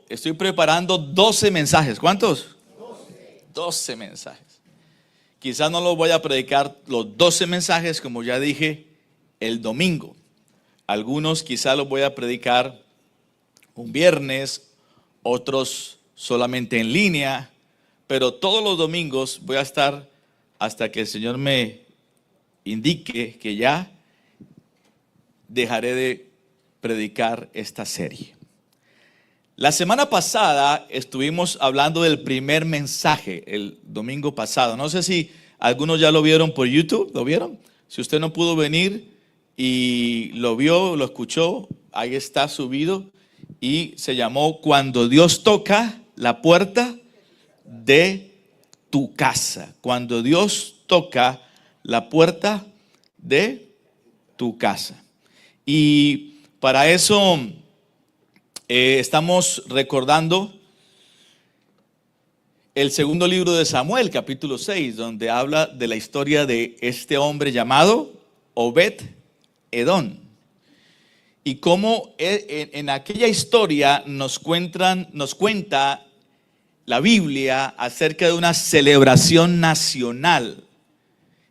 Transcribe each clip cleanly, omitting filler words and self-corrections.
Estoy preparando 12 mensajes. ¿Cuántos? 12 mensajes. Quizás no los voy a predicar los 12 mensajes, como ya dije, el domingo. Algunos quizás los voy a predicar un viernes, otros solamente en línea, pero todos los domingos voy a estar hasta que el Señor me indique que ya dejaré de predicar esta serie. La semana pasada estuvimos hablando del primer mensaje, el domingo pasado. No sé si algunos ya lo vieron por YouTube, ¿lo vieron? Si usted no pudo venir y lo vio, lo escuchó, ahí está subido y se llamó Cuando Dios toca la puerta de tu casa. Cuando Dios toca la puerta de tu casa. Y para eso estamos recordando el segundo libro de Samuel, capítulo 6, donde habla de la historia de este hombre llamado Obed-Edom. Y cómo en aquella historia nos cuenta la Biblia acerca de una celebración nacional.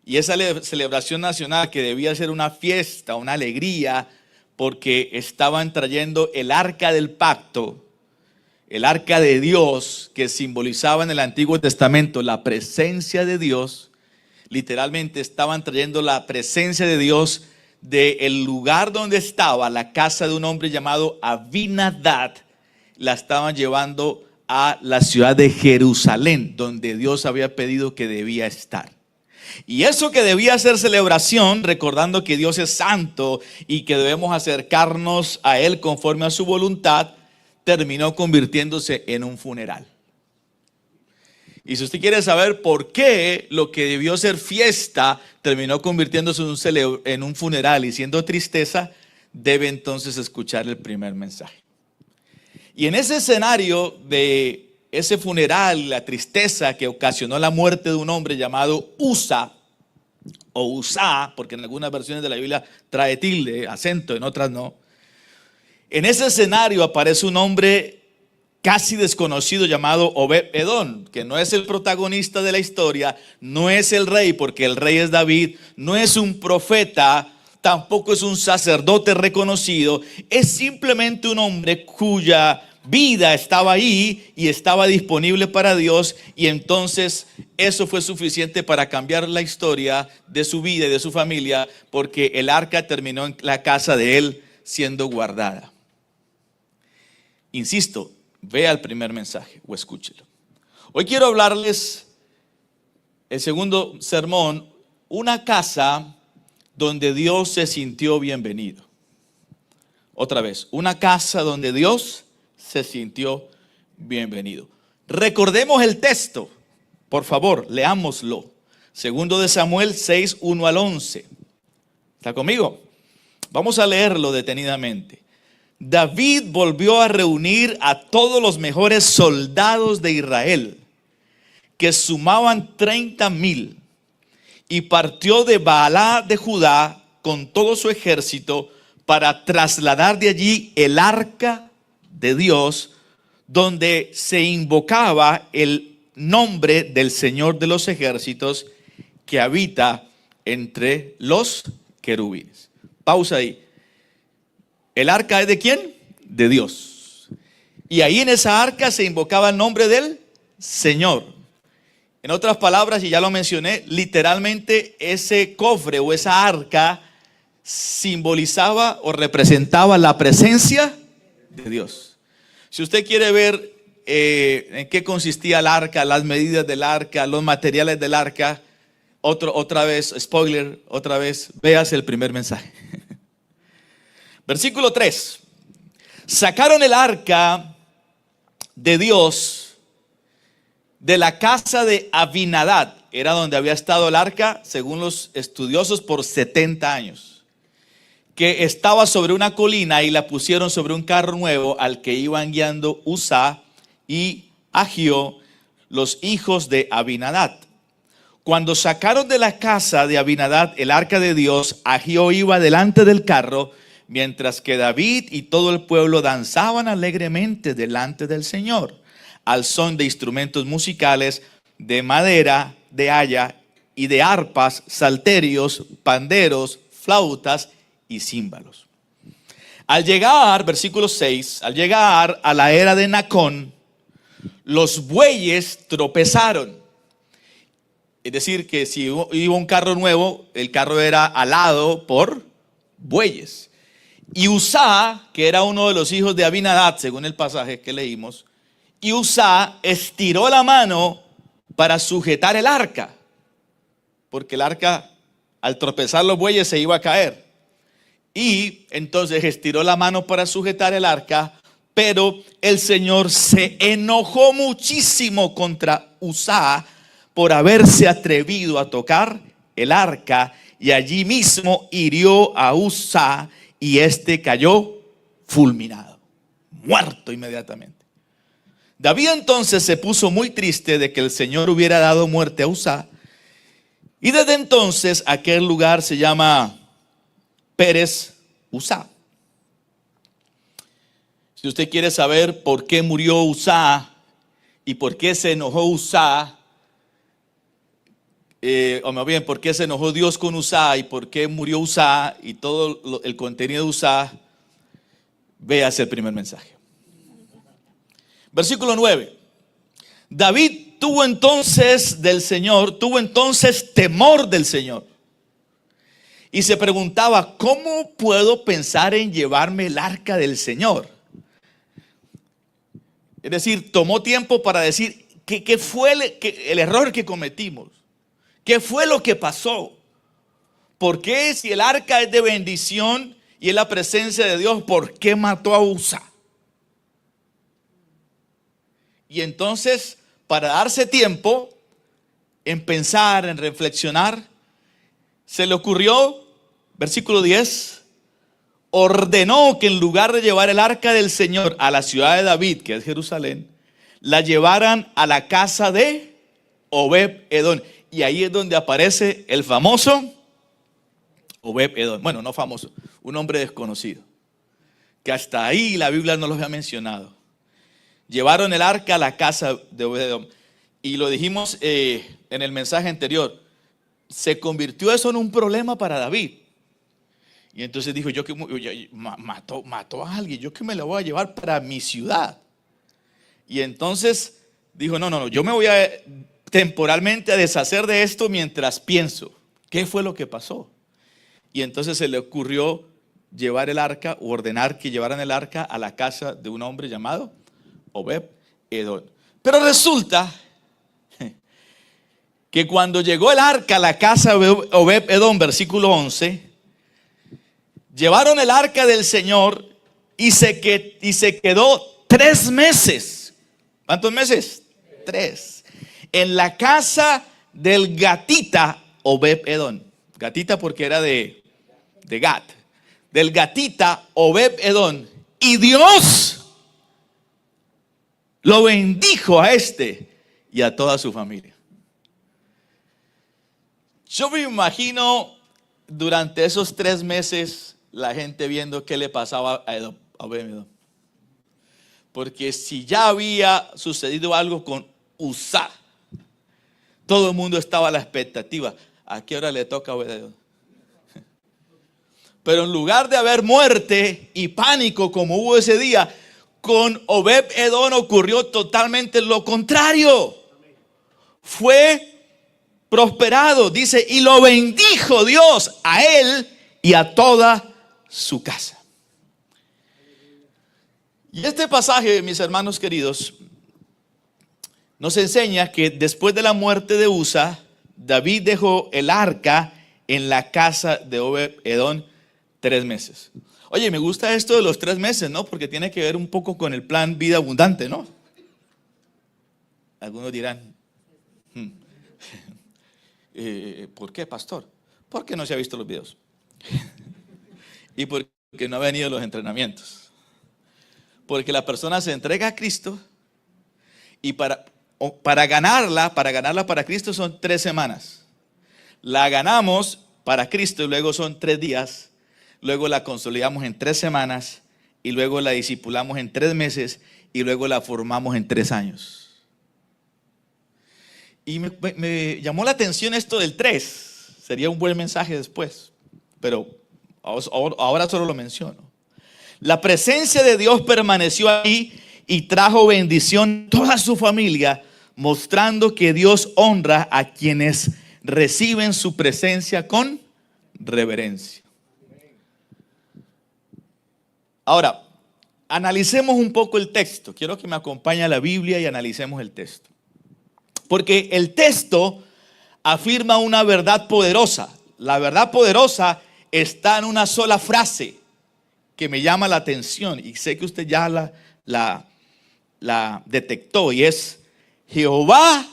Y esa celebración nacional que debía ser una fiesta, una alegría, porque estaban trayendo el arca del pacto, el arca de Dios, que simbolizaba en el Antiguo Testamento la presencia de Dios. Literalmente estaban trayendo la presencia de Dios del lugar donde estaba la casa de un hombre llamado Abinadab. La estaban llevando a la ciudad de Jerusalén, donde Dios había pedido que debía estar. Y eso que debía ser celebración, recordando que Dios es santo y que debemos acercarnos a Él conforme a su voluntad, terminó convirtiéndose en un funeral. Y si usted quiere saber por qué lo que debió ser fiesta terminó convirtiéndose en un funeral y siendo tristeza, debe entonces escuchar el primer mensaje. Y en ese escenario de ese funeral, la tristeza que ocasionó la muerte de un hombre llamado Usa, o Usá, porque en algunas versiones de la Biblia trae tilde, acento, en otras no. En ese escenario aparece un hombre casi desconocido llamado Obed-Edom, que no es el protagonista de la historia, no es el rey, porque el rey es David, no es un profeta, tampoco es un sacerdote reconocido, es simplemente un hombre cuya vida estaba ahí y estaba disponible para Dios, y entonces eso fue suficiente para cambiar la historia de su vida y de su familia, porque el arca terminó en la casa de él siendo guardada. Insisto, vea el primer mensaje o escúchelo. Hoy quiero hablarles el segundo sermón, una casa donde Dios se sintió bienvenido. Otra vez, una casa donde Dios se sintió bienvenido. Recordemos el texto, por favor, leámoslo. Segundo de Samuel 6, 1 al 11. ¿Está conmigo? Vamos a leerlo detenidamente. David volvió a reunir a todos los mejores soldados de Israel, que sumaban 30,000, y partió de Baalá de Judá con todo su ejército para trasladar de allí el arca de Dios, donde se invocaba el nombre del Señor de los ejércitos, que habita entre los querubines. Pausa ahí. ¿El arca es de quién? De Dios. Y ahí en esa arca se invocaba el nombre del Señor. En otras palabras, y ya lo mencioné, literalmente ese cofre o esa arca simbolizaba o representaba la presencia de Dios. Si usted quiere ver en qué consistía el arca, las medidas del arca, los materiales del arca, otra vez, spoiler, otra vez, veas el primer mensaje. Versículo 3. Sacaron el arca de Dios de la casa de Abinadab. Era donde había estado el arca, según los estudiosos, por 70 años. Que estaba sobre una colina, y la pusieron sobre un carro nuevo al que iban guiando Usá y Agio, los hijos de Abinadab. Cuando sacaron de la casa de Abinadab el arca de Dios, Agio iba delante del carro, mientras que David y todo el pueblo danzaban alegremente delante del Señor, al son de instrumentos musicales, de madera, de haya y de arpas, salterios, panderos, flautas y címbalos. Al llegar, versículo 6, al llegar a la era de Nacón, los bueyes tropezaron. Es decir, que si iba un carro nuevo, el carro era alado por bueyes. Y Uzá, que era uno de los hijos de Abinadab, según el pasaje que leímos, y Uzá estiró la mano para sujetar el arca, porque el arca, al tropezar los bueyes, se iba a caer. Y entonces estiró la mano para sujetar el arca, pero el Señor se enojó muchísimo contra Uzá por haberse atrevido a tocar el arca, y allí mismo hirió a Uzá, y este cayó fulminado, muerto inmediatamente. David entonces se puso muy triste de que el Señor hubiera dado muerte a Uzá, y desde entonces aquel lugar se llama Pérez Uzá. Si usted quiere saber por qué murió Uzá y por qué se enojó Uzá, o más bien, por qué se enojó Dios con Uzá y por qué murió Uzá y todo el contenido de Uzá, véase el primer mensaje. Versículo 9. David tuvo entonces temor del Señor. Y se preguntaba, ¿cómo puedo pensar en llevarme el arca del Señor? Es decir, tomó tiempo para decir, ¿qué fue el error que cometimos? ¿Qué fue lo que pasó? ¿Por qué, si el arca es de bendición y es la presencia de Dios, por qué mató a Uzá? Y entonces, para darse tiempo en pensar, en reflexionar, se le ocurrió, versículo 10, ordenó que en lugar de llevar el arca del Señor a la ciudad de David, que es Jerusalén, la llevaran a la casa de Obed-Edom. Y ahí es donde aparece el famoso Obed-Edom. Bueno, no famoso, un hombre desconocido, que hasta ahí la Biblia no los había mencionado. Llevaron el arca a la casa de Obed-Edom. Y lo dijimos en el mensaje anterior, se convirtió eso en un problema para David. Y entonces dijo, mató a alguien, yo que me la voy a llevar para mi ciudad. Y entonces dijo, no, yo me voy a temporalmente a deshacer de esto mientras pienso, ¿qué fue lo que pasó? Y entonces se le ocurrió llevar el arca, o ordenar que llevaran el arca a la casa de un hombre llamado Obed-Edom. Pero resulta que cuando llegó el arca a la casa de Obed-Edom, versículo 11, llevaron el arca del Señor y se quedó 3 meses. ¿Cuántos meses? 3. En la casa del gatita Obed-Edom. Gatita porque era de Gat. Del gatita Obed-Edom. Y Dios lo bendijo a este y a toda su familia. Yo me imagino durante esos 3 meses la gente viendo qué le pasaba a Obed-Edom. Porque si ya había sucedido algo con Uzá, todo el mundo estaba a la expectativa. ¿A qué hora le toca a Obed-Edom? Pero en lugar de haber muerte y pánico como hubo ese día, con Obed-Edom ocurrió totalmente lo contrario. Fue prosperado, dice, y lo bendijo Dios a él y a toda su casa. Y este pasaje, mis hermanos queridos, nos enseña que después de la muerte de Uzá, David dejó el arca en la casa de Obed-Edom 3 meses. Oye, me gusta esto de los 3 meses, ¿no? Porque tiene que ver un poco con el plan Vida Abundante, ¿no? Algunos dirán, ¿por qué, pastor? Porque no se ha visto los videos. Y porque no ha venido a los entrenamientos. Porque la persona se entrega a Cristo y para ganarla para Cristo son 3 semanas. La ganamos para Cristo y luego son 3 días. luego la consolidamos en 3 semanas, y luego la discipulamos en 3 meses, y luego la formamos en 3 años. Y me llamó la atención esto del 3. Sería un buen mensaje después, pero ahora solo lo menciono. La presencia de Dios permaneció ahí y trajo bendición a toda su familia, mostrando que Dios honra a quienes reciben su presencia con reverencia. Ahora, analicemos un poco el texto. Quiero que me acompañe a la Biblia y analicemos el texto. Porque el texto afirma una verdad poderosa. La verdad poderosa está en una sola frase que me llama la atención y sé que usted ya la detectó, y es: Jehová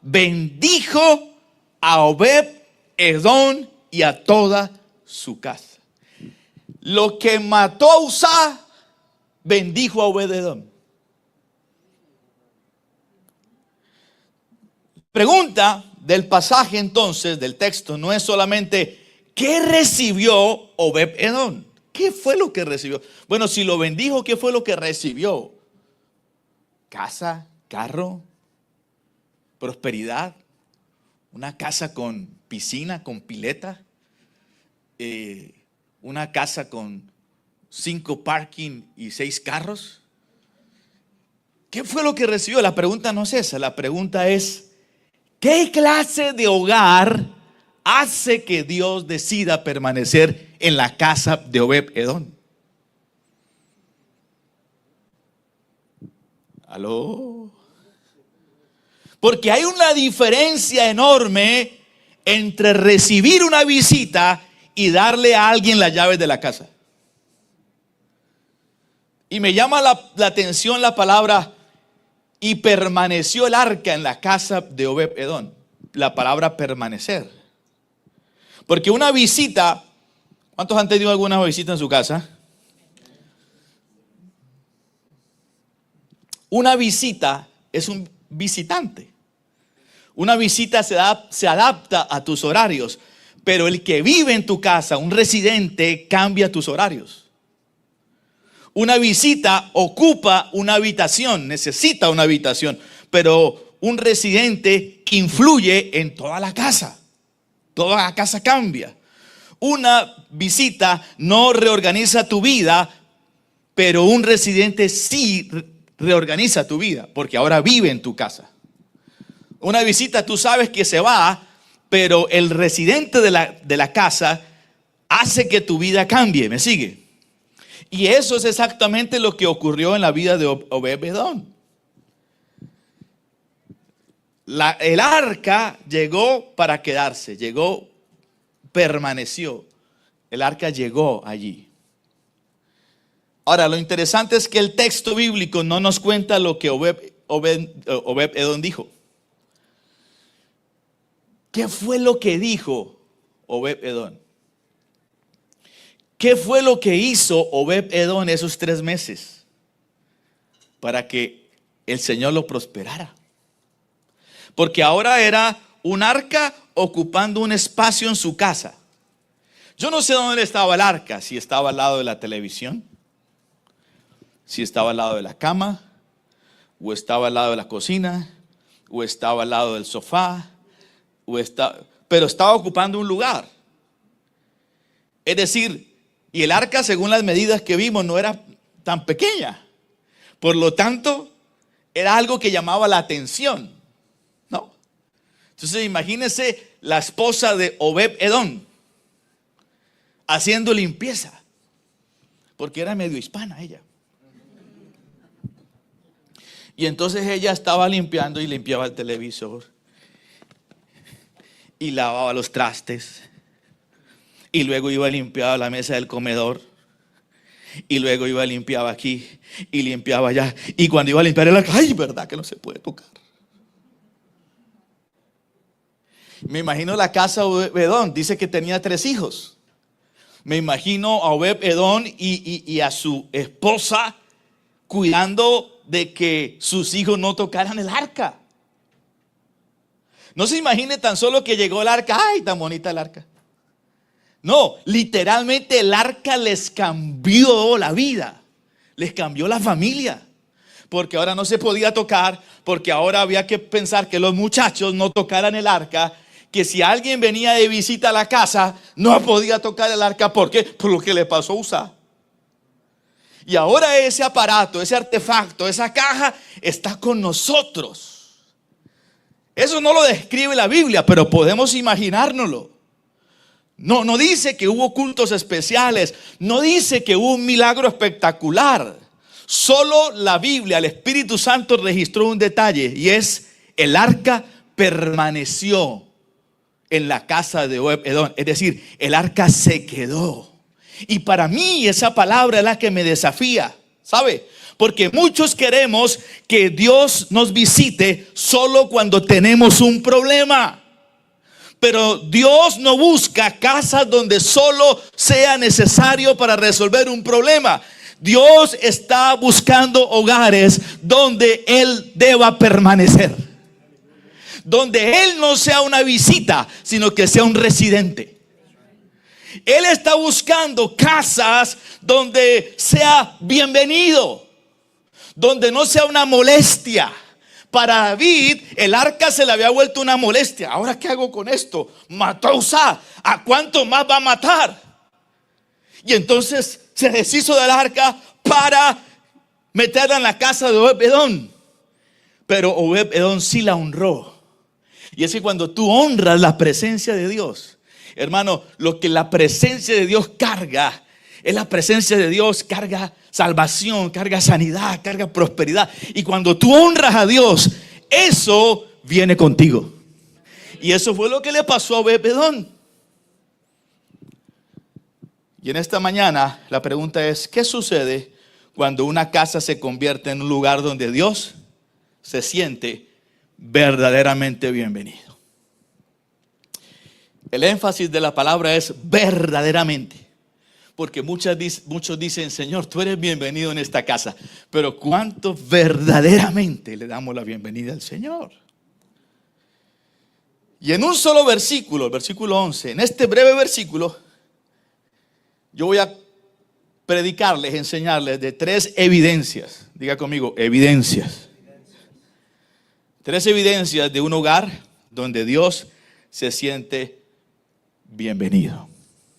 bendijo a Obed-Edom y a toda su casa. Lo que mató a Uzá bendijo a Obed-Edom. Pregunta del pasaje entonces, del texto, no es solamente ¿qué recibió Obed-Edom? ¿Qué fue lo que recibió? Bueno, si lo bendijo, ¿qué fue lo que recibió? Casa, carro, prosperidad, una casa con piscina, con pileta, una casa con 5 parking y 6 carros. ¿Qué fue lo que recibió? La pregunta no es esa, la pregunta es: ¿qué clase de hogar hace que Dios decida permanecer en la casa de Obed-Edom? ¿Aló? Porque hay una diferencia enorme entre recibir una visita y darle a alguien las llaves de la casa. Y me llama la atención la palabra: y permaneció el arca en la casa de Obed-Edom. La palabra permanecer. Porque una visita, ¿cuántos han tenido alguna visita en su casa? Una visita es un visitante. Una visita se adapta a tus horarios, pero el que vive en tu casa, un residente, cambia tus horarios. Una visita ocupa una habitación, necesita una habitación, pero un residente influye en toda la casa. Toda la casa cambia. Una visita no reorganiza tu vida, pero un residente sí reorganiza tu vida, porque ahora vive en tu casa. Una visita tú sabes que se va, pero el residente de la casa hace que tu vida cambie. ¿Me sigue? Y eso es exactamente lo que ocurrió en la vida de Obed-Edom. El arca llegó para quedarse, permaneció. El arca llegó allí. Ahora, lo interesante es que el texto bíblico no nos cuenta lo que Obed-Edom dijo. ¿Qué fue lo que dijo Obed-Edom? ¿Qué fue lo que hizo Obed-Edom esos 3 meses para que el Señor lo prosperara? Porque ahora era un arca ocupando un espacio en su casa. Yo no sé dónde estaba el arca, si estaba al lado de la televisión, si estaba al lado de la cama, o estaba al lado de la cocina, o estaba al lado del sofá, pero estaba ocupando un lugar. Es decir, y el arca, según las medidas que vimos, no era tan pequeña. Por lo tanto, era algo que llamaba la atención, ¿no? Entonces, imagínense la esposa de Obed-Edom haciendo limpieza, porque era medio hispana ella. Y entonces ella estaba limpiando y limpiaba el televisor y lavaba los trastes. Y luego iba a limpiar la mesa del comedor. Y luego iba a limpiar aquí y limpiaba allá. Y cuando iba a limpiar el arca, ¡ay, verdad que no se puede tocar! Me imagino la casa de Obed-Edom. Dice que tenía 3 hijos. Me imagino a Obed-Edom y a su esposa cuidando de que sus hijos no tocaran el arca. No se imagine tan solo que llegó el arca. ¡Ay, tan bonita el arca! No, literalmente el arca les cambió la vida, les cambió la familia. Porque ahora no se podía tocar, porque ahora había que pensar que los muchachos no tocaran el arca, que si alguien venía de visita a la casa, no podía tocar el arca. ¿Por qué? Por lo que le pasó a Uzá. Y ahora ese aparato, ese artefacto, esa caja está con nosotros. Eso no lo describe la Biblia, pero podemos imaginárnoslo. No dice que hubo cultos especiales, no dice que hubo un milagro espectacular. Solo la Biblia, el Espíritu Santo registró un detalle, y es: el arca permaneció en la casa de Obed-Edom. Es decir, el arca se quedó. Y para mí esa palabra es la que me desafía, ¿sabe? Porque muchos queremos que Dios nos visite solo cuando tenemos un problema. Pero Dios no busca casas donde solo sea necesario para resolver un problema. Dios está buscando hogares donde Él deba permanecer. Donde Él no sea una visita, sino que sea un residente. Él está buscando casas donde sea bienvenido, donde no sea una molestia. Para David, el arca se le había vuelto una molestia. ¿Ahora qué hago con esto? Mató a Uzá. ¿A cuánto más va a matar? Y entonces se deshizo del arca para meterla en la casa de Obed-Edom. Pero Obed-Edom sí la honró. Y es que cuando tú honras la presencia de Dios, hermano, lo que la presencia de Dios carga, es la presencia de Dios, carga salvación, carga sanidad, carga prosperidad. Y cuando tú honras a Dios, eso viene contigo. Y eso fue lo que le pasó a Obed-Edom. Y en esta mañana la pregunta es: ¿qué sucede cuando una casa se convierte en un lugar donde Dios se siente verdaderamente bienvenido? El énfasis de la palabra es verdaderamente. Porque muchos dicen: Señor, tú eres bienvenido en esta casa. Pero ¿cuánto verdaderamente le damos la bienvenida al Señor? Y en un solo versículo, el versículo 11, en este breve versículo, yo voy a predicarles, enseñarles de 3 evidencias. Diga conmigo, evidencias. 3 evidencias de un hogar donde Dios se siente bienvenido.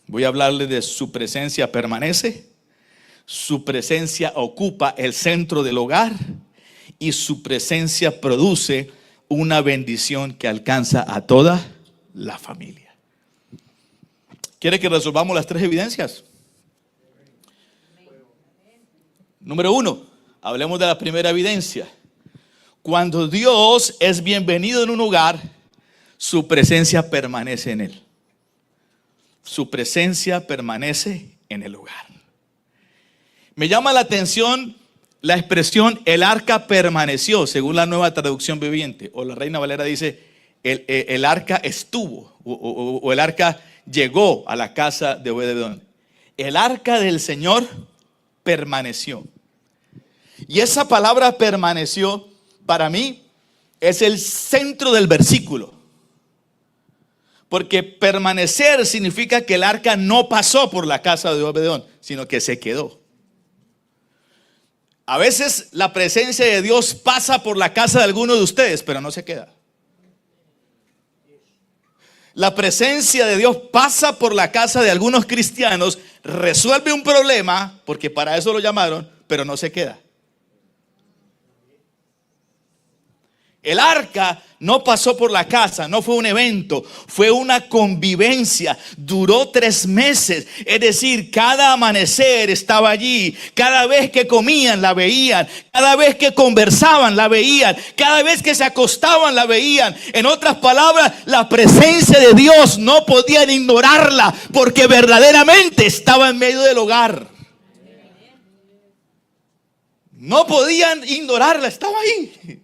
Voy a hablarles de su presencia permanece, su presencia ocupa el centro del hogar y su presencia produce una bendición que alcanza a toda la familia. ¿Quiere que resolvamos las 3 evidencias? Número 1, hablemos de la primera evidencia. Cuando Dios es bienvenido en un hogar, su presencia permanece en él. Su presencia permanece en el hogar. Me llama la atención la expresión el arca permaneció, según la Nueva Traducción Viviente, o la Reina Valera dice el arca estuvo, o el arca llegó a la casa de Obed-Edom. El arca del Señor permaneció. Y esa palabra permaneció, para mí, es el centro del versículo. Porque permanecer significa que el arca no pasó por la casa de Obed-Edom, sino que se quedó. A veces la presencia de Dios pasa por la casa de alguno de ustedes, pero no se queda. La presencia de Dios pasa por la casa de algunos cristianos, resuelve un problema, porque para eso lo llamaron, pero no se queda. El arca no pasó por la casa, no fue un evento, fue una convivencia. Duró 3 meses, es decir, cada amanecer estaba allí. Cada vez que comían la veían, cada vez que conversaban la veían, cada vez que se acostaban la veían. En otras palabras, la presencia de Dios no podían ignorarla, porque verdaderamente estaba en medio del hogar. No podían ignorarla, estaba ahí.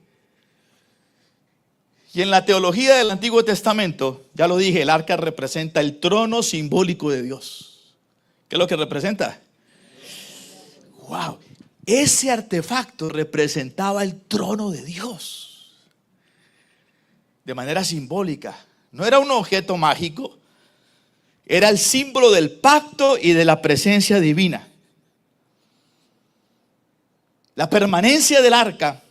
Y en la teología del Antiguo Testamento, ya lo dije, el arca representa el trono simbólico de Dios. ¿Qué es lo que representa? Wow, ese artefacto representaba el trono de Dios. De manera simbólica. No era un objeto mágico. Era el símbolo del pacto y de la presencia divina. La permanencia del arca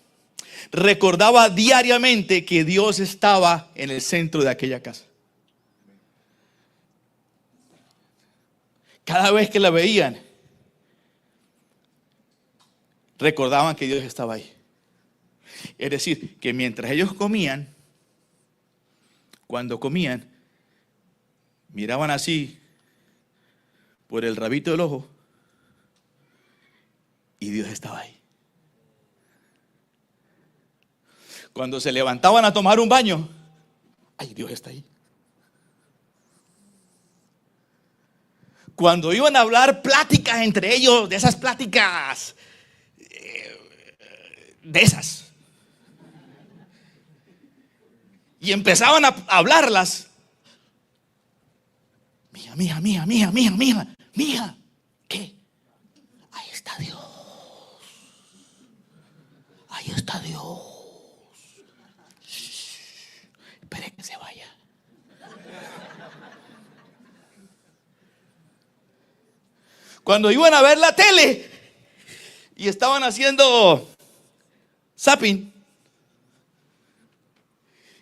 recordaba diariamente que Dios estaba en el centro de aquella casa. Cada vez que la veían, recordaban que Dios estaba ahí. Es decir, que mientras ellos comían, cuando comían, miraban así por el rabito del ojo y Dios estaba ahí. Cuando se levantaban a tomar un baño, ¡ay, Dios está ahí! Cuando iban a hablar pláticas entre ellos, de esas pláticas, de esas, y empezaban a hablarlas, mija, ¿qué? Ahí está Dios, ahí está Dios. Espere que se vaya. Cuando iban a ver la tele y estaban haciendo zapping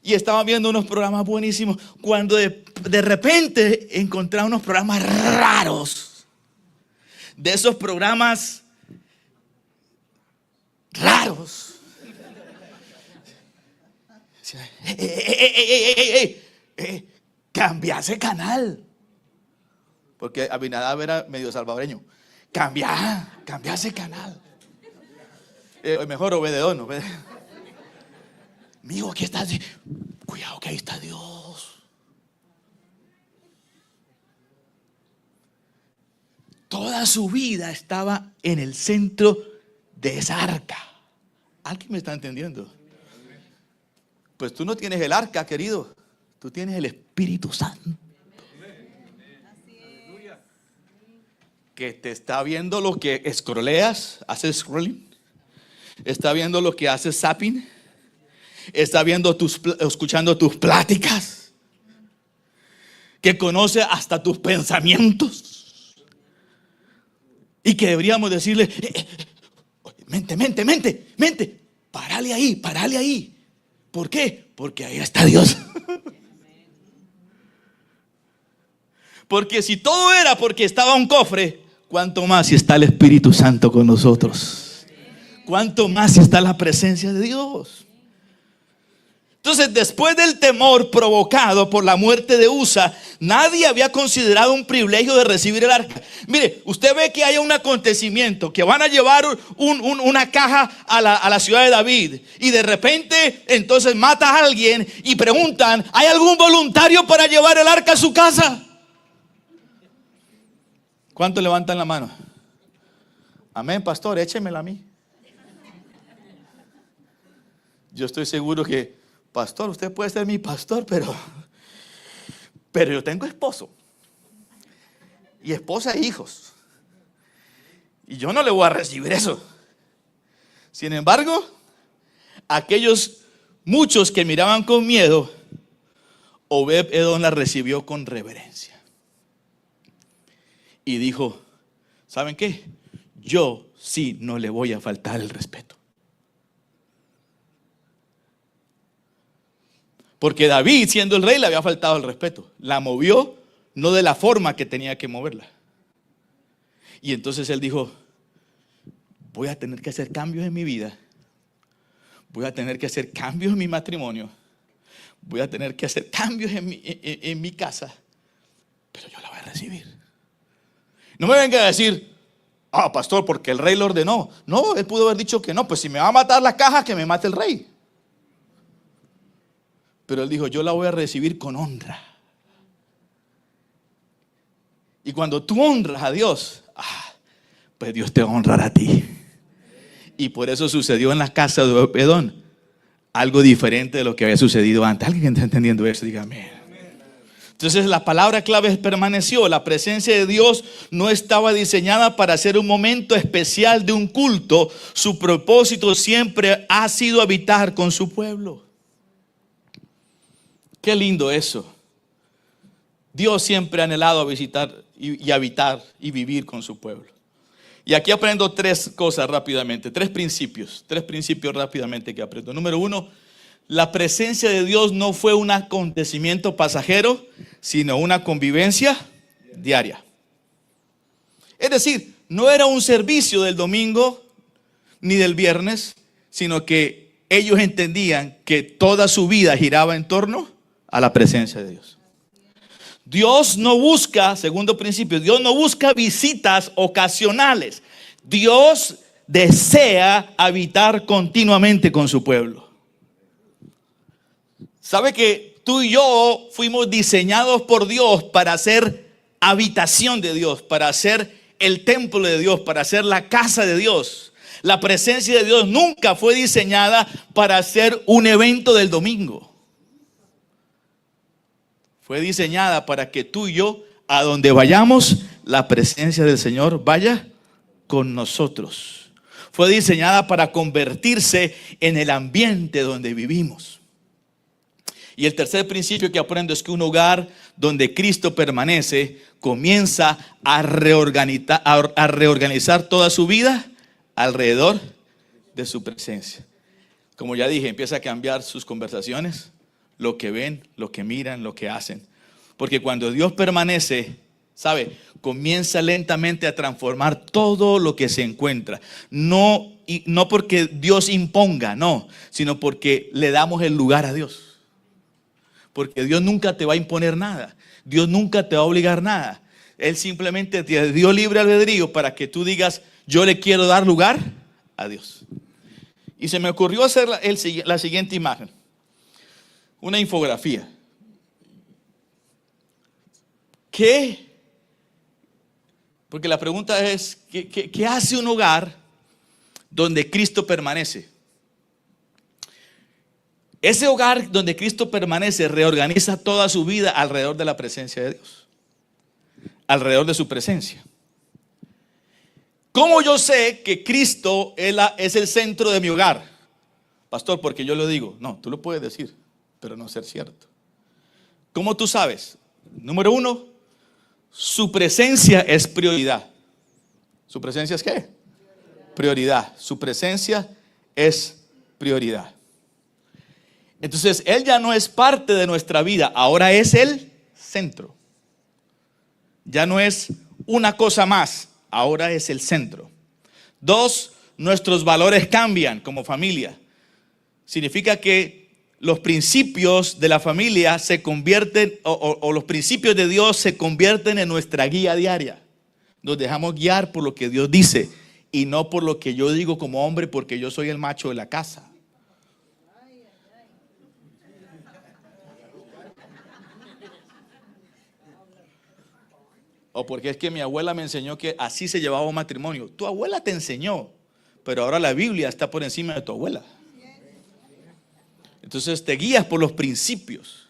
y estaban viendo unos programas buenísimos, cuando de repente encontraron unos programas raros, de esos programas raros, cambiase canal, porque Abinadab era medio salvadoreño. Cambiase canal. Mejor obededón. Amigo, aquí está. Cuidado que ahí está Dios. Toda su vida estaba en el centro de esa arca. ¿Alguien me está entendiendo? Pues tú no tienes el arca, querido. Tú tienes el Espíritu Santo. Que te está viendo lo que scrolleas, haces scrolling. Está viendo lo que haces zapping. Está viendo escuchando tus pláticas. Que conoce hasta tus pensamientos. Y que deberíamos decirle, mente. Párale ahí. ¿Por qué? Porque ahí está Dios. Porque si todo era porque estaba un cofre, ¿cuánto más si está el Espíritu Santo con nosotros? ¿Cuánto más si está la presencia de Dios? Entonces, después del temor provocado por la muerte de Usa, nadie había considerado un privilegio de recibir el arca. Mire, usted ve que hay un acontecimiento, que van a llevar una caja a la ciudad de David, y de repente entonces mata a alguien y preguntan, ¿hay algún voluntario para llevar el arca a su casa? ¿Cuántos levantan la mano? Amén, pastor, échemela a mí. Yo estoy seguro que, pastor, usted puede ser mi pastor, pero yo tengo esposo y esposa e hijos, y yo no le voy a recibir eso. Sin embargo, aquellos muchos que miraban con miedo, Obed-Edom la recibió con reverencia y dijo, ¿saben qué? Yo sí no le voy a faltar el respeto. Porque David, siendo el rey, le había faltado el respeto. La movió no de la forma que tenía que moverla. Y entonces él dijo, voy a tener que hacer cambios en mi vida. Voy a tener que hacer cambios en mi matrimonio. Voy a tener que hacer cambios en mi casa. Pero yo la voy a recibir. No me venga a decir, pastor, porque el rey lo ordenó. No, él pudo haber dicho que no. Pues si me va a matar la caja, que me mate el rey. Pero él dijo, yo la voy a recibir con honra. Y cuando tú honras a Dios, pues Dios te va a honrar a ti. Y por eso sucedió en la casa de Obed-Edom algo diferente de lo que había sucedido antes. ¿Alguien está entendiendo eso? Dígame. Entonces la palabra clave permaneció. La presencia de Dios no estaba diseñada para ser un momento especial de un culto. Su propósito siempre ha sido habitar con su pueblo. Qué lindo eso. Dios siempre ha anhelado a visitar y habitar y vivir con su pueblo. Y aquí aprendo tres cosas rápidamente, tres principios rápidamente que aprendo. Número uno, la presencia de Dios no fue un acontecimiento pasajero, sino una convivencia diaria. Es decir, no era un servicio del domingo ni del viernes, sino que ellos entendían que toda su vida giraba en torno a la presencia de Dios. Dios no busca, segundo principio, Dios no busca visitas ocasionales. Dios desea habitar continuamente con su pueblo. ¿Sabe que tú y yo fuimos diseñados por Dios para ser habitación de Dios, para ser el templo de Dios, para ser la casa de Dios? La presencia de Dios nunca fue diseñada para ser un evento del domingo. Fue diseñada para que tú y yo, a donde vayamos, la presencia del Señor vaya con nosotros. Fue diseñada para convertirse en el ambiente donde vivimos. Y el tercer principio que aprendo es que un hogar donde Cristo permanece comienza a reorganizar toda su vida alrededor de su presencia. Como ya dije, empieza a cambiar sus conversaciones, lo que ven, lo que miran, lo que hacen. Porque cuando Dios permanece, ¿sabe? Comienza lentamente a transformar todo lo que se encuentra. No porque Dios imponga, no, sino porque le damos el lugar a Dios. Porque Dios nunca te va a imponer nada. Dios nunca te va a obligar nada. Él simplemente te dio libre albedrío para que tú digas, yo le quiero dar lugar a Dios. Y se me ocurrió hacer la siguiente imagen. Una infografía. ¿Qué? Porque la pregunta es, ¿qué hace un hogar donde Cristo permanece? Ese hogar donde Cristo permanece reorganiza toda su vida alrededor de la presencia de Dios. Alrededor de su presencia. ¿Cómo yo sé que Cristo es el centro de mi hogar? Pastor, porque yo lo digo. No, tú lo puedes decir, pero no ser cierto. ¿Cómo tú sabes? Número uno, su presencia es prioridad. ¿Su presencia es qué? Prioridad. Su presencia es prioridad. Entonces, Él ya no es parte de nuestra vida, ahora es el centro. Ya no es una cosa más, ahora es el centro. Dos, nuestros valores cambian como familia. Significa que los principios de la familia se convierten, o los principios de Dios se convierten en nuestra guía diaria. Nos dejamos guiar por lo que Dios dice y no por lo que yo digo como hombre, porque yo soy el macho de la casa. O porque es que mi abuela me enseñó que así se llevaba un matrimonio. Tu abuela te enseñó, pero ahora la Biblia está por encima de tu abuela. Entonces te guías por los principios.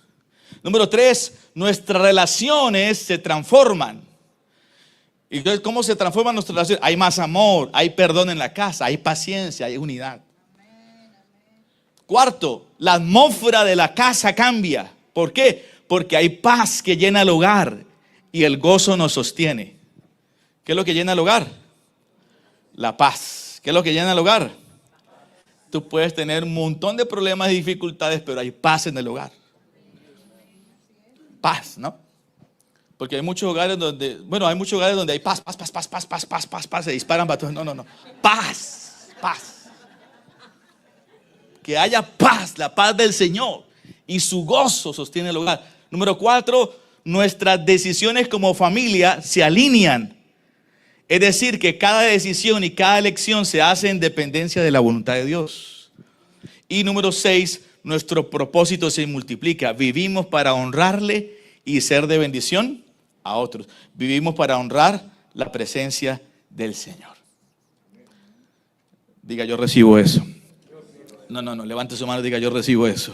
Número tres, nuestras relaciones se transforman. ¿Y entonces cómo se transforman nuestras relaciones? Hay más amor, hay perdón en la casa, hay paciencia, hay unidad. Cuarto, la atmósfera de la casa cambia. ¿Por qué? Porque hay paz que llena el hogar y el gozo nos sostiene. ¿Qué es lo que llena el hogar? La paz. ¿Qué es lo que llena el hogar? Tú puedes tener un montón de problemas y dificultades, pero hay paz en el hogar. Paz, ¿no? Porque hay muchos hogares donde, hay paz, se disparan para todos. No. Paz. Que haya paz, la paz del Señor. Y su gozo sostiene el hogar. Número cuatro, nuestras decisiones como familia se alinean. Es decir, que cada decisión y cada elección se hace en dependencia de la voluntad de Dios. Y número 6, nuestro propósito se multiplica. Vivimos para honrarle y ser de bendición a otros. Vivimos para honrar la presencia del Señor. Diga, yo recibo eso. No, levante su mano y diga, yo recibo eso.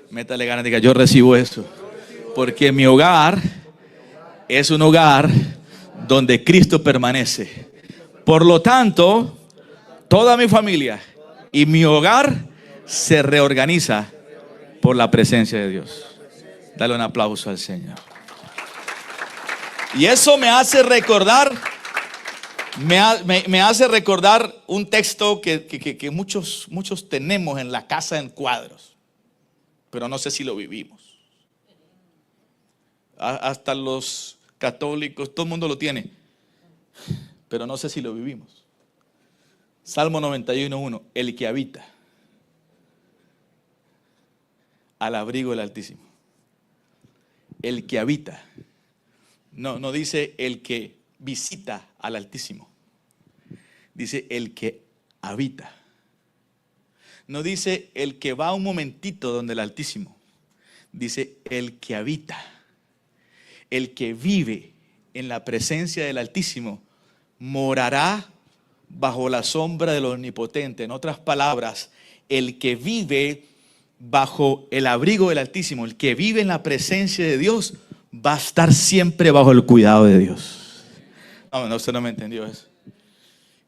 Métale ganas, diga, yo recibo eso. Porque mi hogar es un hogar donde Cristo permanece. Por lo tanto, toda mi familia y mi hogar se reorganiza por la presencia de Dios. Dale un aplauso al Señor. Y eso me hace recordar, me hace recordar un texto que muchos tenemos en la casa en cuadros, pero no sé si lo vivimos. Hasta los católicos, todo el mundo lo tiene, pero no sé si lo vivimos. Salmo 91:1, el que habita al abrigo del Altísimo. El que habita. No dice el que visita al Altísimo. Dice el que habita. No dice el que va un momentito donde el Altísimo. Dice el que habita. El que vive en la presencia del Altísimo morará bajo la sombra del Omnipotente. En otras palabras, el que vive bajo el abrigo del Altísimo, el que vive en la presencia de Dios, va a estar siempre bajo el cuidado de Dios. No, usted no me entendió eso.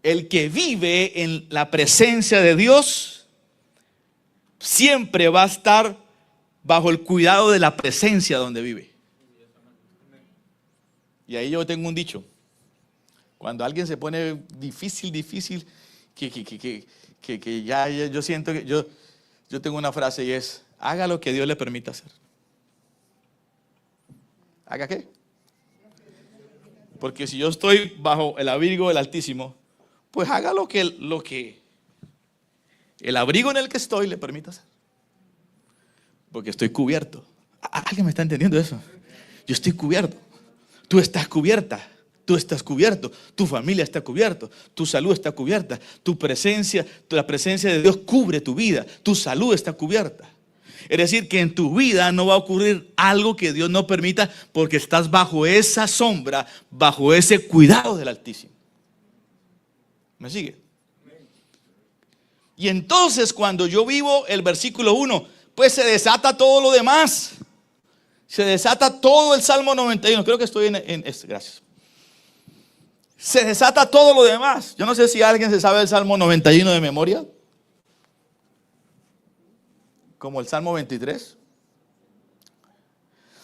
El que vive en la presencia de Dios siempre va a estar bajo el cuidado de la presencia donde vive. Y ahí yo tengo un dicho. Cuando alguien se pone difícil, que ya yo siento que yo tengo una frase y es: haga lo que Dios le permita hacer. ¿Haga qué? Porque si yo estoy bajo el abrigo del Altísimo, pues haga lo que el abrigo en el que estoy le permita hacer. Porque estoy cubierto. ¿Alguien me está entendiendo eso? Yo estoy cubierto. Tú estás cubierta. Tú estás cubierto. Tu familia está cubierta. Tu salud está cubierta. La presencia de Dios cubre tu vida. Tu salud está cubierta. Es decir, que en tu vida no va a ocurrir algo que Dios no permita, porque estás bajo esa sombra, bajo ese cuidado del Altísimo. ¿Me sigue? Y entonces cuando yo vivo el versículo 1, pues se desata todo lo demás. Se desata todo el Salmo 91. Creo que estoy en este. Gracias. Se desata todo lo demás. Yo no sé si alguien se sabe el Salmo 91 de memoria. Como el Salmo 23.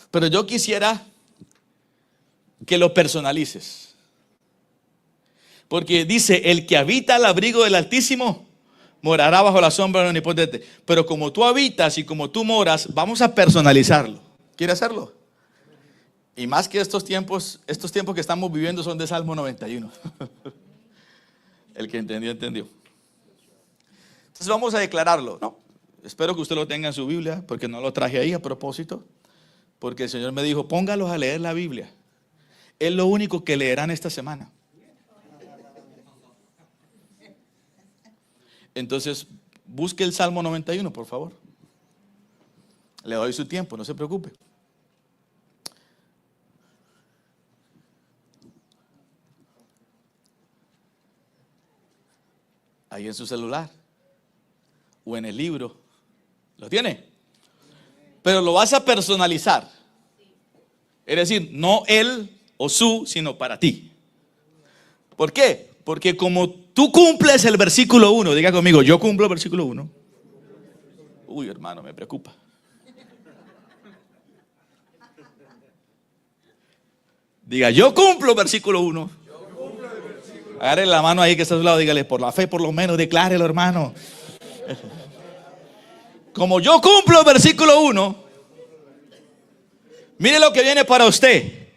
Pero yo quisiera que lo personalices. Porque dice: el que habita al abrigo del Altísimo morará bajo la sombra del Omnipotente. Pero como tú habitas y como tú moras, vamos a personalizarlo. ¿Quiere hacerlo? Y más que estos tiempos que estamos viviendo son de Salmo 91. El que entendió, entendió. Entonces vamos a declararlo. No, espero que usted lo tenga en su Biblia, porque no lo traje ahí a propósito. Porque el Señor me dijo: póngalos a leer la Biblia. Es lo único que leerán esta semana. Entonces, busque el Salmo 91, por favor. Le doy su tiempo, no se preocupe. Ahí en su celular o en el libro. ¿Lo tiene? Pero lo vas a personalizar. Es decir, no él o su, sino para ti. ¿Por qué? Porque como tú cumples el versículo 1, diga conmigo: yo cumplo el versículo 1. Uy, hermano, me preocupa. Diga: yo cumplo el versículo 1. Agarre la mano ahí que está a su lado, dígale: por la fe por lo menos, declárelo, hermano. Como yo cumplo el versículo 1, mire lo que viene para usted.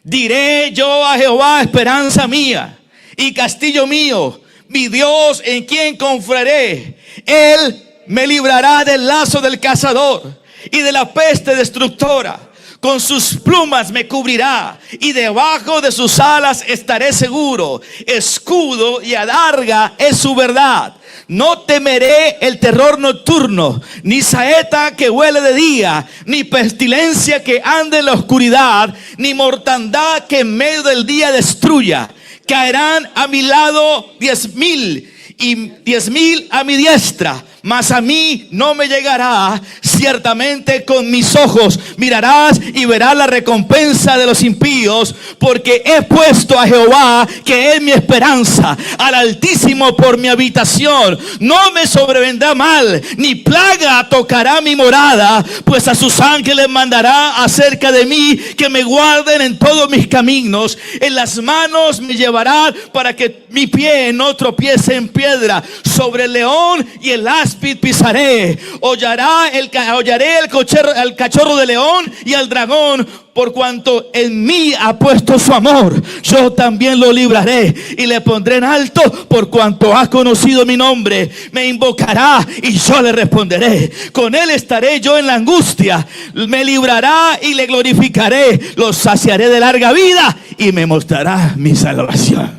Diré yo a Jehová, esperanza mía y castillo mío, mi Dios en quien confiaré. Él me librará del lazo del cazador y de la peste destructora. Con sus plumas me cubrirá y debajo de sus alas estaré seguro. Escudo y adarga es su verdad. No temeré el terror nocturno, ni saeta que huele de día, ni pestilencia que ande en la oscuridad, ni mortandad que en medio del día destruya. Caerán a mi lado 10,000 y 10,000 a mi diestra, mas a mí no me llegará. Ciertamente con mis ojos mirarás y verás la recompensa de los impíos, porque he puesto a Jehová, que es mi esperanza, al Altísimo por mi habitación. No me sobrevendrá mal, ni plaga tocará mi morada, pues a sus ángeles mandará acerca de mí, que me guarden en todos mis caminos. En las manos me llevará, para que mi pie no tropiece en piedra. Sobre el león y el áspid pisaré. Hollaré el cachorro de león y al dragón. Por cuanto en mí ha puesto su amor, yo también lo libraré y le pondré en alto. Por cuanto ha conocido mi nombre, me invocará y yo le responderé. Con él estaré yo en la angustia, me librará y le glorificaré. Lo saciaré de larga vida y me mostrará mi salvación.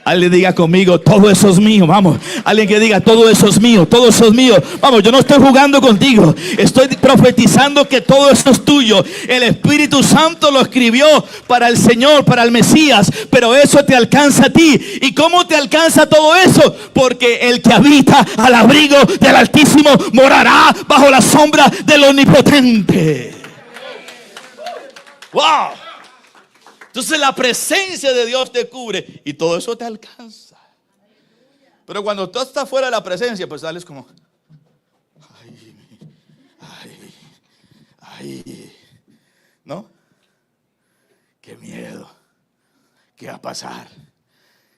Alguien diga conmigo: todo eso es mío. Vamos, alguien que diga: todo eso es mío, todo eso es mío. Vamos, yo no estoy jugando contigo, estoy profetizando que todo eso es tuyo. El Espíritu Santo lo escribió para el Señor, para el Mesías, pero eso te alcanza a ti. ¿Y cómo te alcanza todo eso? Porque el que habita al abrigo del Altísimo morará bajo la sombra del Omnipotente. ¡Wow! Entonces la presencia de Dios te cubre y todo eso te alcanza. Pero cuando tú estás fuera de la presencia, pues sales como: ay, ¿no? Qué miedo. ¿Qué va a pasar?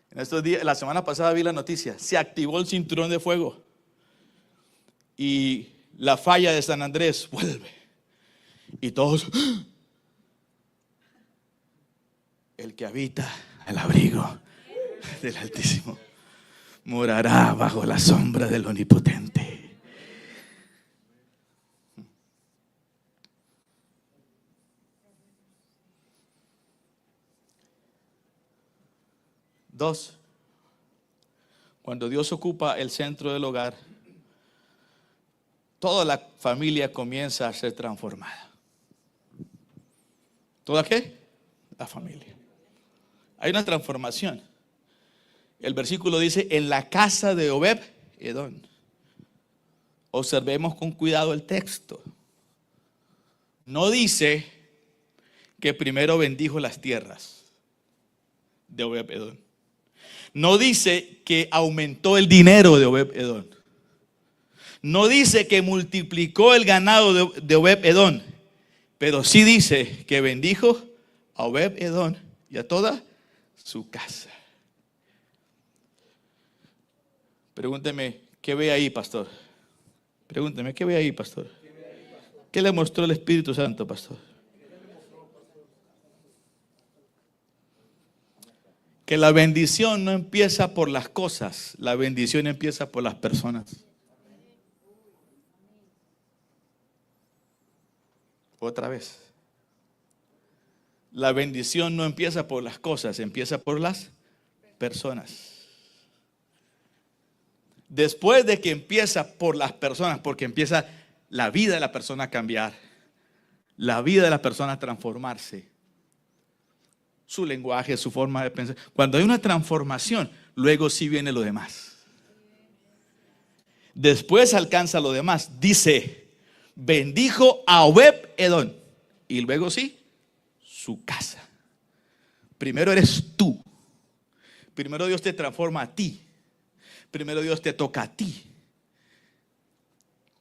En estos días, la semana pasada vi la noticia: se activó el cinturón de fuego y la falla de San Andrés vuelve. Y todos: el que habita al abrigo del Altísimo morará bajo la sombra del Omnipotente. Dos, cuando Dios ocupa el centro del hogar, toda la familia comienza a ser transformada. ¿Toda qué? La familia. Hay una transformación. El versículo dice: en la casa de Obed-Edom. Observemos con cuidado el texto. No dice que primero bendijo las tierras de Obed-Edom. No dice que aumentó el dinero de Obed-Edom. No dice que multiplicó el ganado de Obed-Edom. Pero sí dice que bendijo a Obed-Edom y a toda su casa. Pregúnteme: ¿qué ve ahí, pastor? Pregúnteme: ¿qué ve ahí, pastor? ¿Qué le mostró el Espíritu Santo, pastor? Que la bendición no empieza por las cosas, la bendición empieza por las personas. Otra vez. La bendición no empieza por las cosas, empieza por las personas. Después de que empieza por las personas, porque empieza la vida de la persona a cambiar, la vida de la persona a transformarse, su lenguaje, su forma de pensar. Cuando hay una transformación, luego sí viene lo demás. Después alcanza lo demás. Dice: bendijo a Obed-Edom. Y luego sí, su casa. Primero eres tú. Primero Dios te transforma a ti. Primero Dios te toca a ti.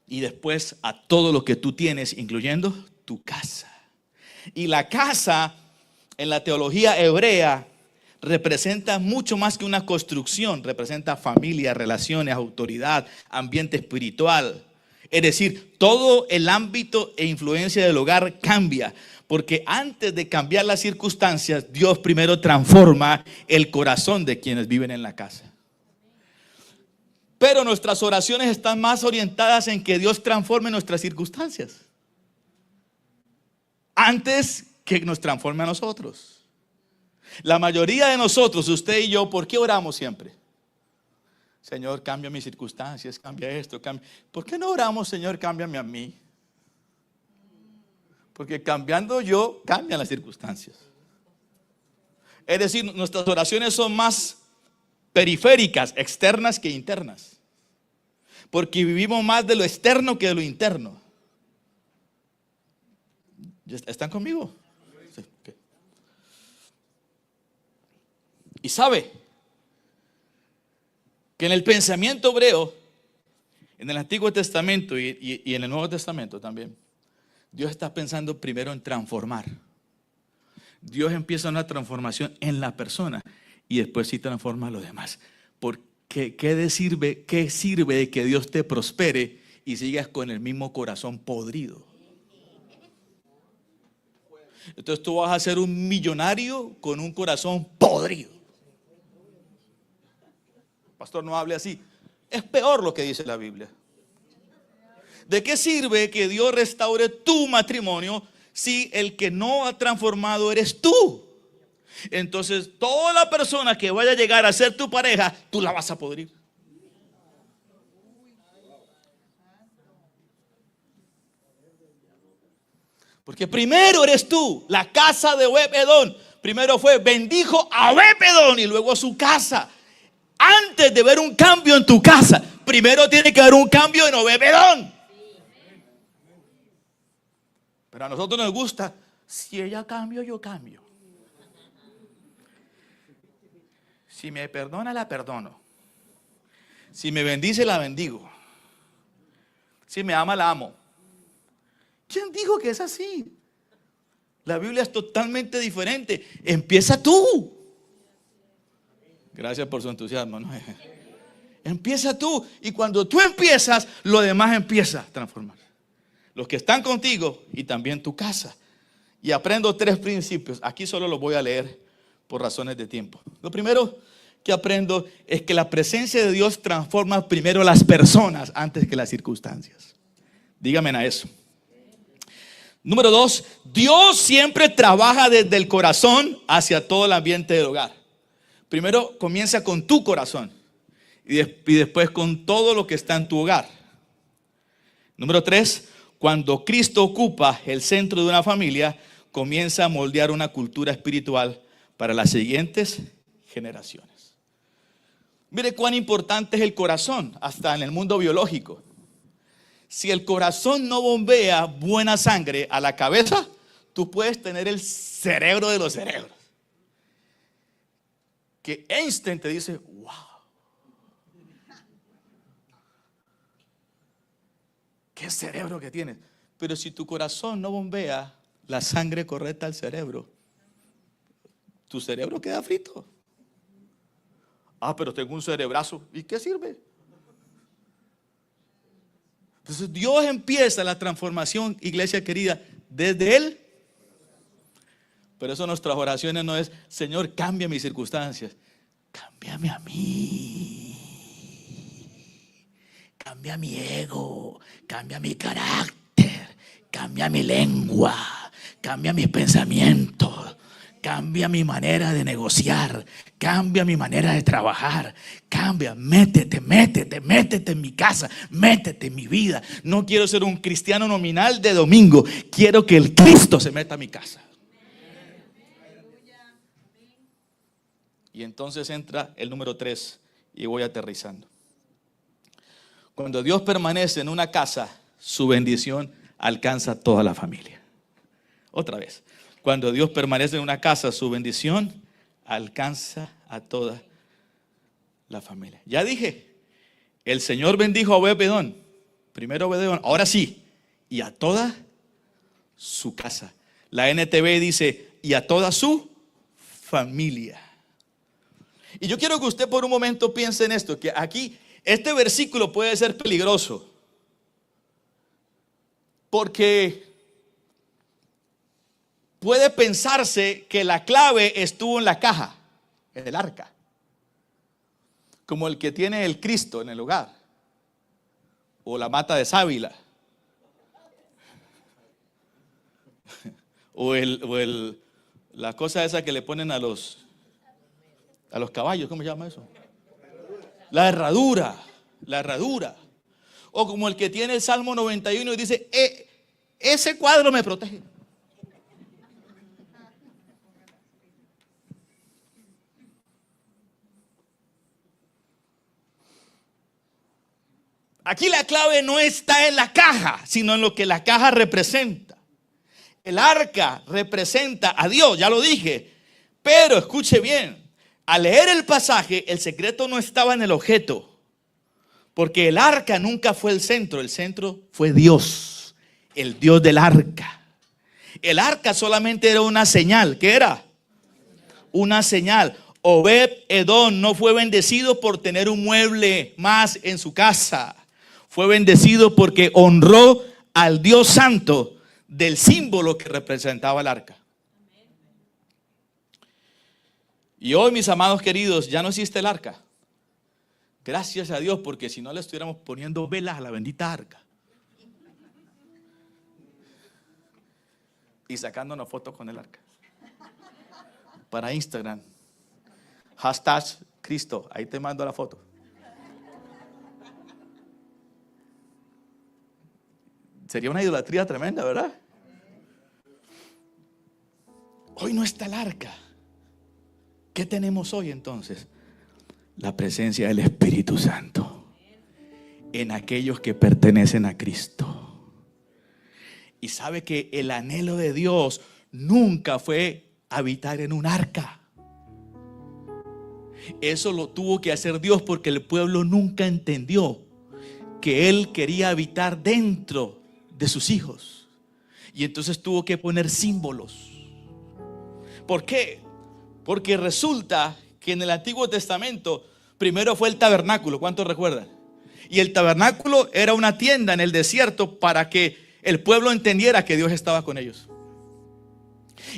Y después a todo lo que tú tienes, incluyendo tu casa. Y la casa, en la teología hebrea, representa mucho más que una construcción. Representa familia, relaciones, autoridad, ambiente espiritual. Es decir, todo el ámbito e influencia del hogar cambia. Porque antes de cambiar las circunstancias, Dios primero transforma el corazón de quienes viven en la casa. Pero nuestras oraciones están más orientadas en que Dios transforme nuestras circunstancias, antes que nos transforme a nosotros. La mayoría de nosotros, usted y yo, ¿por qué oramos siempre? Señor, cambia mis circunstancias, cambia esto, cambia. ¿Por qué no oramos: Señor, cámbiame a mí? Porque cambiando yo, cambian las circunstancias. Es decir, nuestras oraciones son más periféricas, externas que internas. Porque vivimos más de lo externo que de lo interno. ¿Están conmigo? Sí, okay. Y sabe que en el pensamiento hebreo, en el Antiguo Testamento y en el Nuevo Testamento también, Dios está pensando primero en transformar. Dios empieza una transformación en la persona y después sí transforma a los demás. Porque ¿qué sirve de que Dios te prospere y sigas con el mismo corazón podrido? Entonces tú vas a ser un millonario con un corazón podrido. Pastor, no hable así. Es peor lo que dice la Biblia. ¿De qué sirve que Dios restaure tu matrimonio si el que no ha transformado eres tú? Entonces toda la persona que vaya a llegar a ser tu pareja, tú la vas a podrir. Porque primero eres tú. La casa de Obed-Edom primero bendijo a Obed-Edom y luego a su casa. Antes de ver un cambio en tu casa, primero tiene que haber un cambio en Obed-Edom. Pero a nosotros nos gusta, si ella cambia, yo cambio. Si me perdona, la perdono. Si me bendice, la bendigo. Si me ama, la amo. ¿Quién dijo que es así? La Biblia es totalmente diferente. Empieza tú. Gracias por su entusiasmo, ¿no? Empieza tú. Y cuando tú empiezas, lo demás empieza a transformar. Los que están contigo y también tu casa. Y aprendo 3 principios. Aquí solo los voy a leer por razones de tiempo. Lo primero que aprendo es que la presencia de Dios transforma primero las personas antes que las circunstancias. Dígame a eso. Número 2, Dios siempre trabaja desde el corazón hacia todo el ambiente del hogar. Primero comienza con tu corazón y después con todo lo que está en tu hogar. Número 3, cuando Cristo ocupa el centro de una familia, comienza a moldear una cultura espiritual para las siguientes generaciones. Mire cuán importante es el corazón, hasta en el mundo biológico. Si el corazón no bombea buena sangre a la cabeza, tú puedes tener el cerebro de los cerebros. Que Einstein te dice, wow. ¿Qué cerebro que tienes? Pero si tu corazón no bombea la sangre correcta al cerebro, tu cerebro queda frito. Pero tengo un cerebrazo. ¿Y qué sirve? Entonces Dios empieza la transformación, iglesia querida, desde Él. Por eso nuestras oraciones no es, Señor, cambia mis circunstancias. Cámbiame a mí. Cambia mi ego. Cambia mi carácter. Cambia mi lengua. Cambia mis pensamientos. Cambia mi manera de negociar. Cambia mi manera de trabajar. Cambia, métete en mi casa. Métete en mi vida. No quiero ser un cristiano nominal de domingo. Quiero que el Cristo se meta a mi casa. Y entonces entra el número 3 y voy aterrizando. Cuando Dios permanece en una casa, su bendición alcanza a toda la familia. Otra vez. Cuando Dios permanece en una casa, su bendición alcanza a toda la familia. Ya dije, el Señor bendijo a Obed-Edom. Primero Obed-Edom, ahora sí, y a toda su casa. La NTV dice, y a toda su familia. Y yo quiero que usted por un momento piense en esto, que aquí este versículo puede ser peligroso. Porque puede pensarse que la clave estuvo en la caja, en el arca. Como el que tiene el Cristo en el hogar. O la mata de sábila. O la cosa esa que le ponen a los caballos, ¿cómo se llama eso? La herradura. O como el que tiene el Salmo 91 y dice, ese cuadro me protege. Aquí la clave no está en la caja, sino en lo que la caja representa. El arca representa a Dios, ya lo dije. Pero escuche bien, al leer el pasaje, el secreto no estaba en el objeto. Porque el arca nunca fue el centro fue Dios, el Dios del arca. El arca solamente era una señal. ¿Qué era? Una señal. Obed-Edom no fue bendecido por tener un mueble más en su casa. Fue bendecido porque honró al Dios santo del símbolo que representaba el arca. Y hoy, mis amados queridos, ya no existe el arca. Gracias a Dios, porque si no le estuviéramos poniendo velas a la bendita arca y sacándonos fotos con el arca para Instagram. Hashtag Cristo, ahí te mando la foto. Sería una idolatría tremenda, ¿verdad? Hoy no está el arca. ¿Qué tenemos hoy entonces? La presencia del Espíritu Santo en aquellos que pertenecen a Cristo. Y sabe que el anhelo de Dios nunca fue habitar en un arca. Eso lo tuvo que hacer Dios porque el pueblo nunca entendió que Él quería habitar dentro de sus hijos. Y entonces tuvo que poner símbolos. ¿Por qué? Porque resulta que en el Antiguo Testamento primero fue el tabernáculo. ¿Cuántos recuerdan? Y el tabernáculo era una tienda en el desierto para que el pueblo entendiera que Dios estaba con ellos.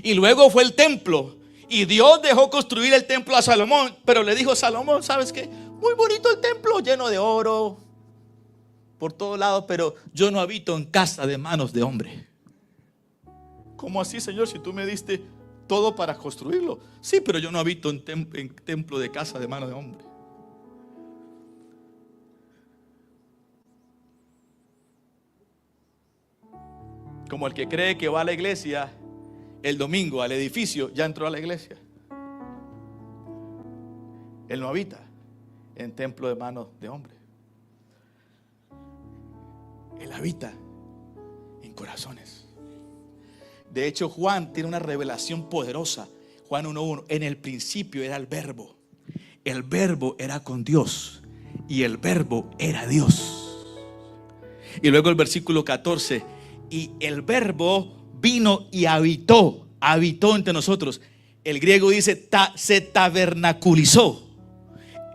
Y luego fue el templo. Y Dios dejó construir el templo a Salomón. Pero le dijo: Salomón, ¿sabes qué? Muy bonito el templo, lleno de oro por todos lados, pero yo no habito en casa de manos de hombre. ¿Cómo así, Señor? Si tú me diste todo para construirlo. Sí, pero yo no habito en templo de casa de manos de hombre. Como el que cree que va a la iglesia el domingo, al edificio, ya entró a la iglesia. Él no habita en templo de manos de hombre. Él habita en corazones. De hecho, Juan tiene una revelación poderosa. Juan 1:1. En el principio era el verbo. El verbo era con Dios y el verbo era Dios. Y luego el versículo 14. Y el verbo vino y habitó entre nosotros. El griego dice se tabernaculizó.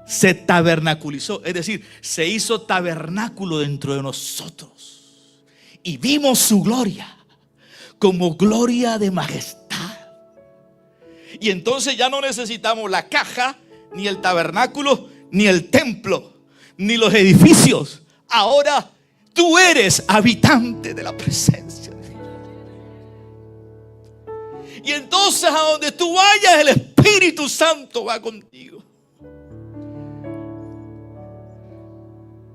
Se tabernaculizó, es decir, se hizo tabernáculo dentro de nosotros. Y vimos su gloria como gloria de majestad. Y entonces ya no necesitamos la caja, ni el tabernáculo, ni el templo, ni los edificios. Ahora tú eres habitante de la presencia de Dios. Y entonces a donde tú vayas, el Espíritu Santo va contigo.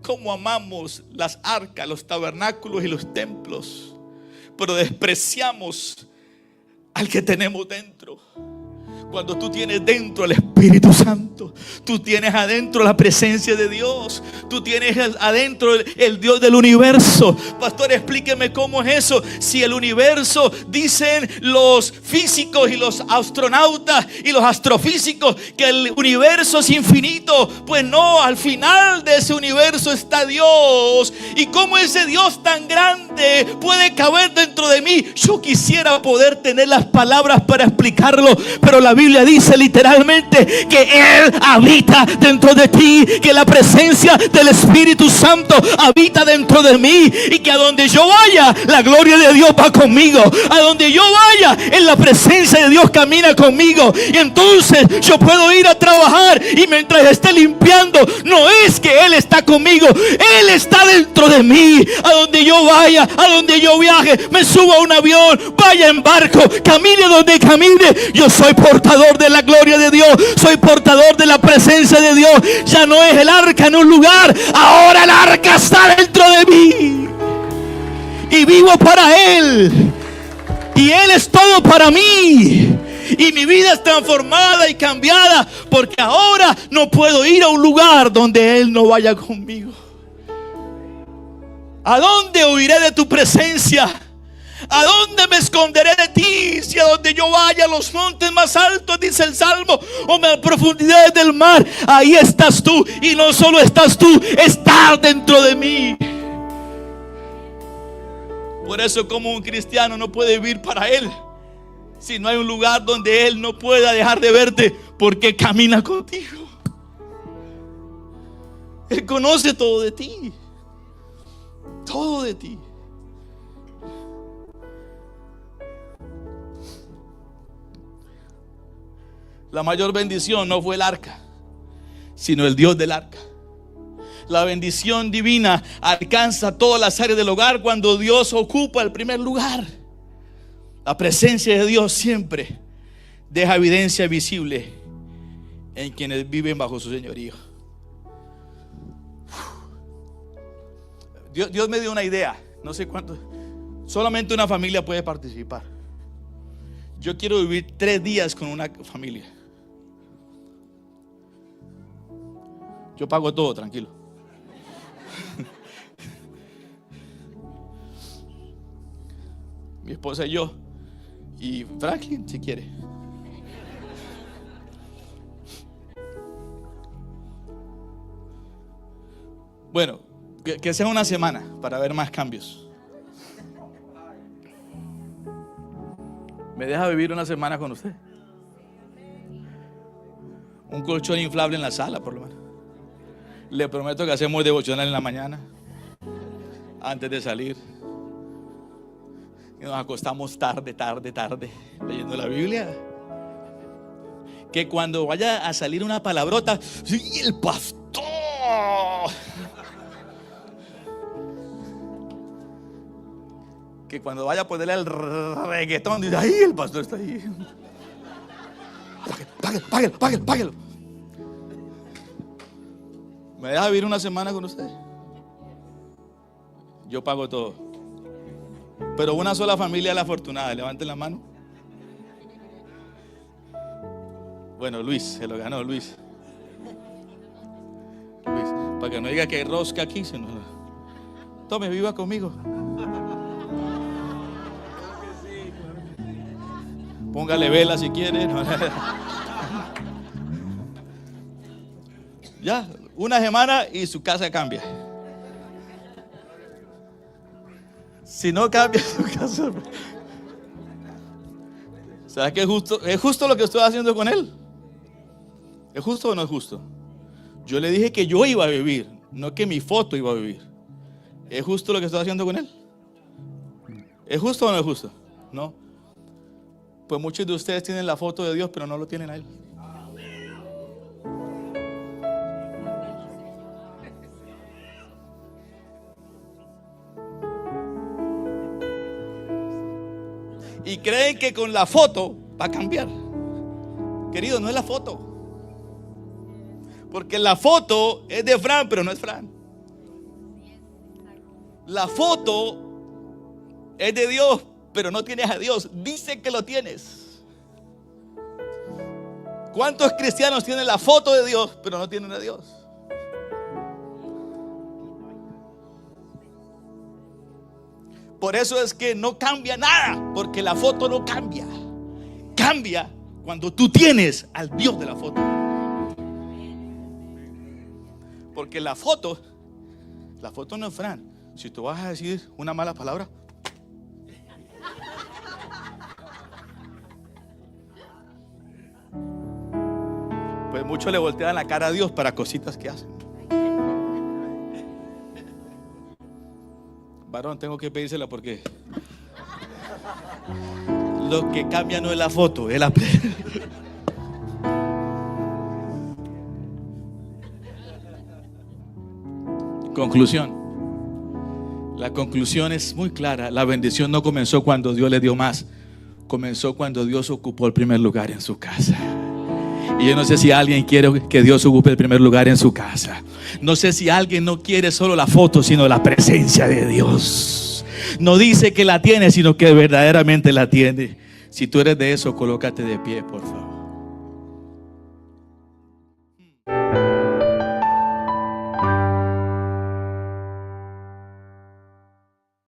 Cómo amamos las arcas, los tabernáculos y los templos, pero despreciamos al que tenemos dentro. Cuando tú tienes dentro el Espíritu Santo, tú tienes adentro la presencia de Dios, tú tienes adentro el Dios del universo. Pastor, explíqueme cómo es eso. Si el universo, dicen los físicos y los astronautas y los astrofísicos, que el universo es infinito, pues no, al final de ese universo está Dios. Y cómo ese Dios tan grande puede caber dentro de mí. Yo quisiera poder tener las palabras para explicarlo, pero la Biblia dice literalmente que Él habita dentro de ti, que la presencia del Espíritu Santo habita dentro de mí, y que a donde yo vaya, la gloria de Dios va conmigo. A donde yo vaya, en la presencia de Dios camina conmigo. Y entonces yo puedo ir a trabajar, y mientras esté limpiando, no es que Él está conmigo, Él está dentro de mí. A donde yo vaya, a donde yo viaje, me suba a un avión, vaya en barco, camine donde camine, yo soy portador de la gloria de Dios, soy portador de la presencia de Dios. Ya no es el arca en un lugar, ahora el arca está dentro de mí y vivo para Él, y Él es todo para mí, y mi vida es transformada y cambiada, porque ahora no puedo ir a un lugar donde Él no vaya conmigo. ¿A dónde huiré de tu presencia? ¿A dónde me esconderé de ti? Si a donde yo vaya, a los montes más altos, dice el Salmo, o a profundidades del mar, ahí estás tú. Y no solo estás tú, estás dentro de mí. Por eso, como un cristiano no puede vivir para Él si no hay un lugar donde Él no pueda dejar de verte, porque camina contigo. Él conoce todo de ti. Todo de ti. La mayor bendición no fue el arca, sino el Dios del arca. La bendición divina alcanza todas las áreas del hogar cuando Dios ocupa el primer lugar. La presencia de Dios siempre deja evidencia visible en quienes viven bajo su señorío. Dios me dio una idea, no sé cuánto. Solamente una familia puede participar. Yo quiero vivir 3 días con una familia. Yo pago todo, tranquilo. Mi esposa y yo. Y Franklin, si quiere. Bueno, que sea una semana para ver más cambios. ¿Me deja vivir una semana con usted? Un colchón inflable en la sala, por lo menos. Le prometo que hacemos devocional en la mañana, antes de salir. Y nos acostamos tarde, leyendo la Biblia. Que cuando vaya a salir una palabrota, ¡sí, el pastor! Que cuando vaya a ponerle el reggaetón, dice, ¡ay, el pastor está ahí! Páguelo. ¿Me deja vivir una semana con usted? Yo pago todo. Pero una sola familia es la afortunada. Levanten la mano. Bueno, Luis, se lo ganó Luis. Para que no diga que hay rosca aquí, sino, tome, viva conmigo. Póngale vela si quiere. Ya, una semana y su casa cambia. Si no cambia su casa, ¿sabes qué es justo? ¿Es justo lo que estoy haciendo con él? ¿Es justo o no es justo? Yo le dije que yo iba a vivir, no que mi foto iba a vivir. ¿Es justo lo que estoy haciendo con él? ¿Es justo o no es justo? No. Pues muchos de ustedes tienen la foto de Dios, pero no lo tienen a Él. Y creen que con la foto va a cambiar. Querido, no es la foto. Porque la foto es de Fran, pero no es Fran. La foto es de Dios, pero no tienes a Dios. Dice que lo tienes. ¿Cuántos cristianos tienen la foto de Dios, pero no tienen a Dios? Por eso es que no cambia nada, porque la foto no cambia. Cambia cuando tú tienes al Dios de la foto. Porque la foto no es Fran. Si tú vas a decir una mala palabra, pues muchos le voltean la cara a Dios para cositas que hacen. Varón, tengo que pedírsela porque lo que cambia no es la foto, es la... Conclusión. La conclusión es muy clara. La bendición no comenzó cuando Dios le dio más. Comenzó cuando Dios ocupó el primer lugar en su casa. Y yo no sé si alguien quiere que Dios ocupe el primer lugar en su casa. No sé si alguien no quiere solo la foto, sino la presencia de Dios. No dice que la tiene, sino que verdaderamente la tiene. Si tú eres de eso, colócate de pie, por favor.